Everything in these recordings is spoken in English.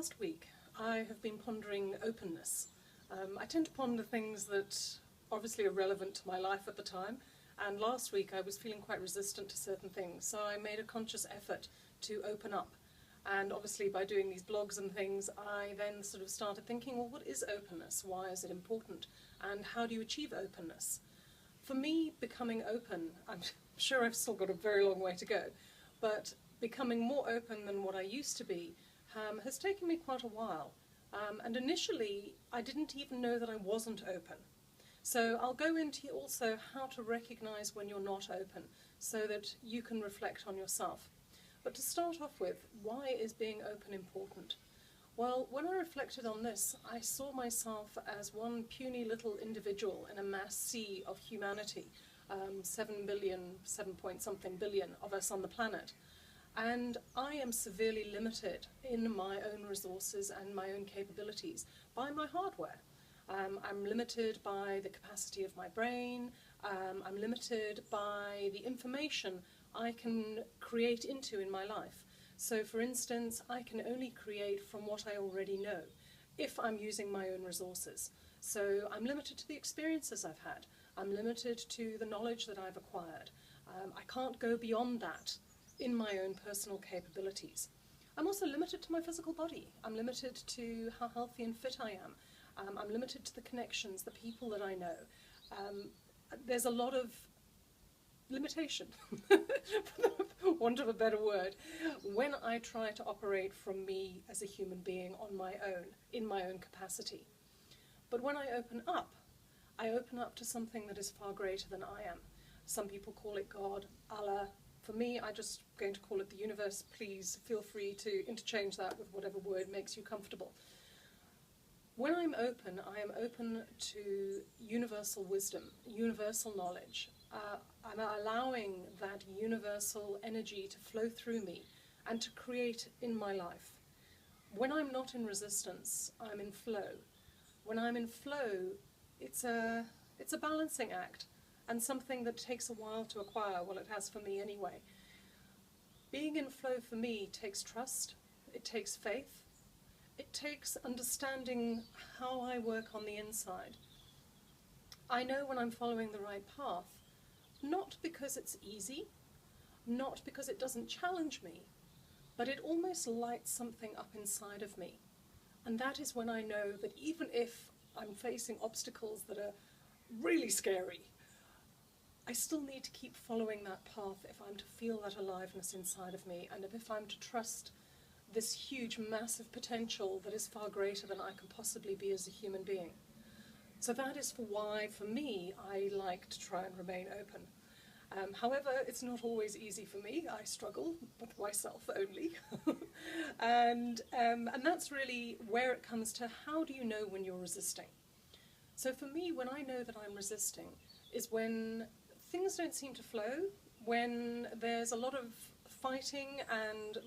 last week I have been pondering openness. I tend to ponder things that obviously are relevant to my life at the time, and last week I was feeling quite resistant to certain things, so I made a conscious effort to open up. And obviously by doing these blogs and things, I then sort of started thinking, well, what is openness? Why is it important? And how do you achieve openness? For me, becoming open, I'm sure I've still got a very long way to go, but becoming more open than what I used to be has taken me quite a while. And initially, I didn't even know that I wasn't open. So I'll go into also how to recognize when you're not open so that you can reflect on yourself. But to start off with, why is being open important? Well, when I reflected on this, I saw myself as one puny little individual in a mass sea of humanity, 7 billion, 7 point something billion of us on the planet. And I am severely limited in my own resources and my own capabilities by my hardware. I'm limited by the capacity of my brain, I'm limited by the information I can create into in my life. So for instance, I can only create from what I already know, if I'm using my own resources. So I'm limited to the experiences I've had, I'm limited to the knowledge that I've acquired. I can't go beyond that in my own personal capabilities. I'm also limited to my physical body. I'm limited to how healthy and fit I am. I'm limited to the connections, the people that I know. There's a lot of limitation, for want of a better word, when I try to operate from me as a human being on my own, in my own capacity. But when I open up to something that is far greater than I am. Some people call it God, Allah. For me, I'm just going to call it the universe. Please feel free to interchange that with whatever word makes you comfortable. When I'm open, I am open to universal wisdom, universal knowledge. I'm allowing that universal energy to flow through me and to create in my life. When I'm not in resistance, I'm in flow. When I'm in flow, it's a balancing act and something that takes a while to acquire. Well, it has for me anyway. Being in flow for me takes trust, it takes faith, it takes understanding how I work on the inside. I know when I'm following the right path, not because it's easy, not because it doesn't challenge me, but it almost lights something up inside of me. And that is when I know that even if I'm facing obstacles that are really scary, I still need to keep following that path if I'm to feel that aliveness inside of me, and if I'm to trust this huge, massive potential that is far greater than I can possibly be as a human being. So that is why, for me, I like to try and remain open. However, it's not always easy for me. I struggle with myself only. and that's really where it comes to how do you know when you're resisting. So for me, when I know that I'm resisting is when things don't seem to flow, when there's a lot of fighting and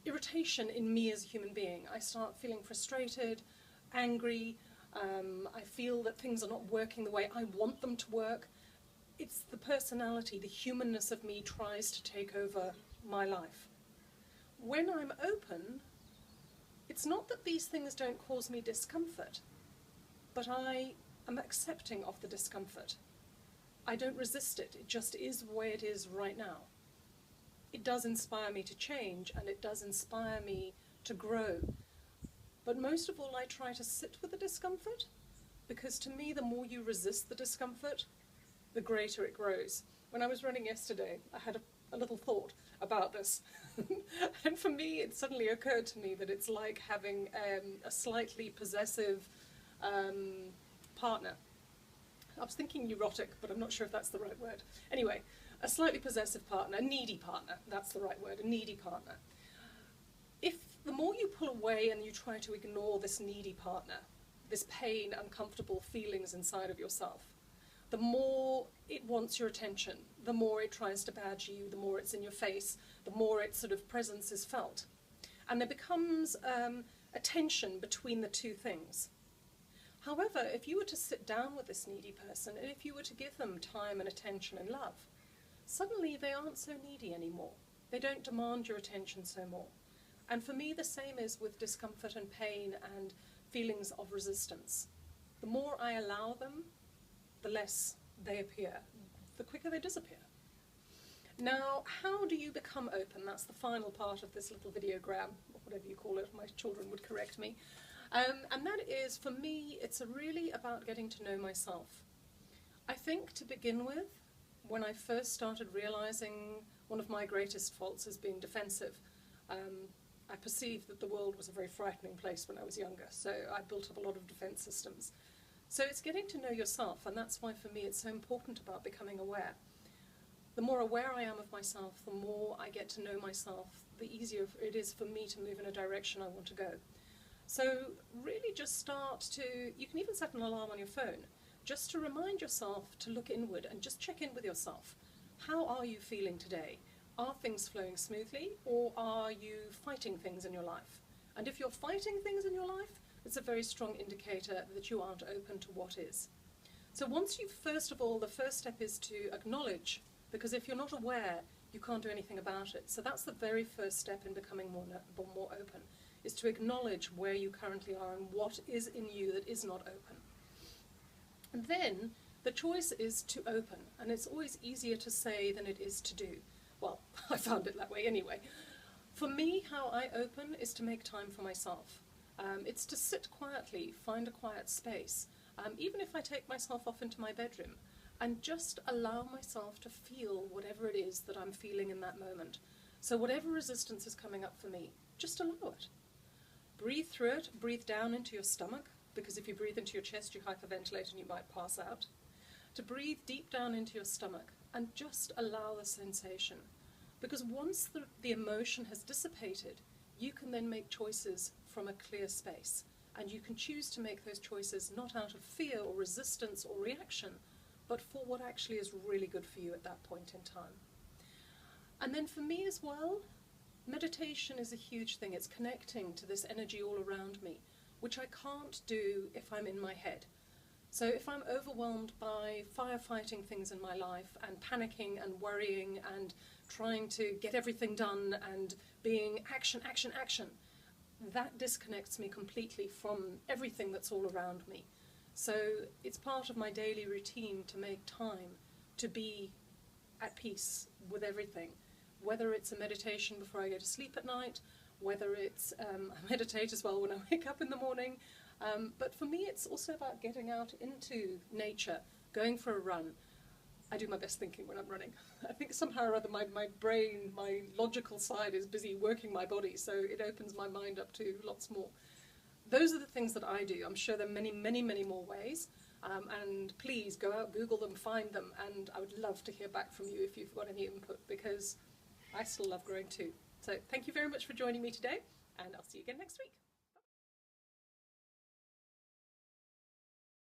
irritation in me as a human being. I start feeling frustrated, angry, I feel that things are not working the way I want them to work. It's the personality, the humanness of me tries to take over my life. When I'm open, it's not that these things don't cause me discomfort, but I am accepting of the discomfort. I don't resist it, it just is the way it is right now. It does inspire me to change, and it does inspire me to grow. But most of all, I try to sit with the discomfort, because to me, the more you resist the discomfort, the greater it grows. When I was running yesterday, I had a little thought about this. And for me, it suddenly occurred to me that it's like having a slightly possessive partner. I was thinking neurotic, but I'm not sure if that's the right word. Anyway, a slightly possessive partner, a needy partner, that's the right word, a needy partner. If the more you pull away and you try to ignore this needy partner, this pain, uncomfortable feelings inside of yourself, the more it wants your attention, the more it tries to badger you, the more it's in your face, the more its sort of presence is felt. And there becomes a tension between the two things. However, if you were to sit down with this needy person, and if you were to give them time and attention and love, suddenly they aren't so needy anymore. They don't demand your attention so more. And for me, the same is with discomfort and pain and feelings of resistance. The more I allow them, the less they appear, the quicker they disappear. Now, how do you become open? That's the final part of this little videogram, or whatever you call it. My children would correct me. And that is, for me, it's really about getting to know myself. I think, to begin with, when I first started realizing one of my greatest faults is being defensive, I perceived that the world was a very frightening place when I was younger, so I built up a lot of defense systems. So it's getting to know yourself, and that's why for me it's so important about becoming aware. The more aware I am of myself, the more I get to know myself, the easier it is for me to move in a direction I want to go. So really just start to, you can even set an alarm on your phone, just to remind yourself to look inward and just check in with yourself. How are you feeling today? Are things flowing smoothly, or are you fighting things in your life? And if you're fighting things in your life, it's a very strong indicator that you aren't open to what is. So once you've, first of all, the first step is to acknowledge, because if you're not aware, you can't do anything about it. So that's the very first step in becoming more open, is to acknowledge where you currently are and what is in you that is not open. And then the choice is to open, and it's always easier to say than it is to do. Well, I found it that way anyway. For me, how I open is to make time for myself. It's to sit quietly, find a quiet space, even if I take myself off into my bedroom, and just allow myself to feel whatever it is that I'm feeling in that moment. So whatever resistance is coming up for me, just allow it. Breathe through it, breathe down into your stomach, because if you breathe into your chest, you hyperventilate and you might pass out. To breathe deep down into your stomach and just allow the sensation. Because once the emotion has dissipated, you can then make choices from a clear space. And you can choose to make those choices not out of fear or resistance or reaction, but for what actually is really good for you at that point in time. And then for me as well, meditation is a huge thing. It's connecting to this energy all around me, which I can't do if I'm in my head. So if I'm overwhelmed by firefighting things in my life and panicking and worrying and trying to get everything done and being action, action, action, that disconnects me completely from everything that's all around me. So it's part of my daily routine to make time to be at peace with everything, whether it's a meditation before I go to sleep at night, whether it's I meditate as well when I wake up in the morning. But for me, it's also about getting out into nature, going for a run. I do my best thinking when I'm running. I think somehow or other my brain, my logical side is busy working my body, so it opens my mind up to lots more. Those are the things that I do. I'm sure there are many, many, many more ways. And please go out, Google them, find them, and I would love to hear back from you if you've got any input, because I still love growing too. So thank you very much for joining me today, and I'll see you again next week.